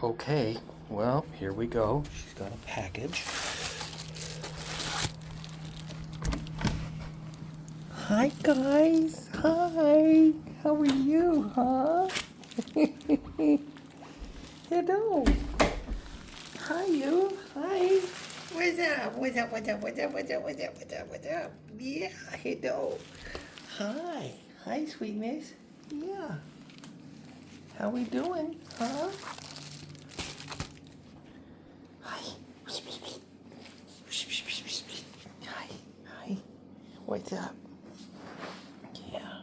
Okay, well, here we go. She's got a package. Hi, guys. Hi. How are you, huh? Hello. Hi, you. Hi. What's up? What's up? What's up? What's up? What's up? What's up? What's up? What's up? Yeah, hello. Hi. Hi, sweetness. Yeah. How we doing, huh? Hi. Hi. Hi. What's up? Yeah.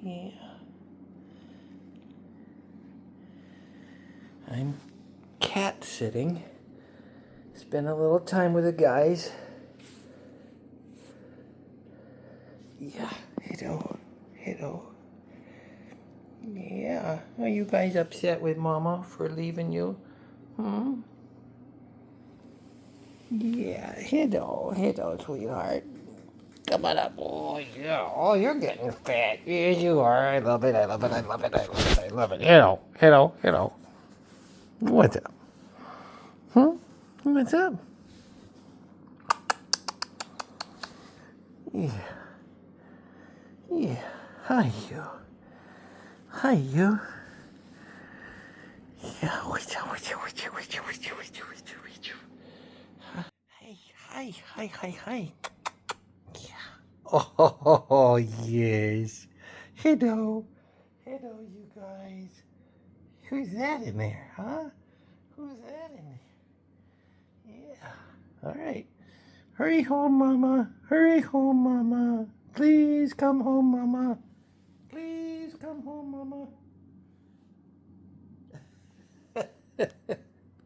Yeah. I'm cat sitting. Spend a little time with the guys. Yeah. Hello. Hello. Yeah. Are you guys upset with Mama for leaving you? Hmm? Yeah. Hello. Hello, sweetheart. Come on up. Oh, yeah. Oh, you're getting fat. Yes, you are. I love it. I love it. I love it. I love it. I love it. Hello. Hello. Hello. What's up? Hmm? What's up? Yeah. Yeah. Hi, you. Hi, you. Yeah. What's up? What's up? What's up? What's up? What's up? What's up? What's up? What's up? Hey. Hi. Hi. Hi. Hi. Yeah. Oh, yes. Hello. Hello, you guys. Who's that in there, huh? Who's that in there? Yeah. All right. Hurry home, Mama. Hurry home, Mama. Please come home, Mama. Please come home, Mama.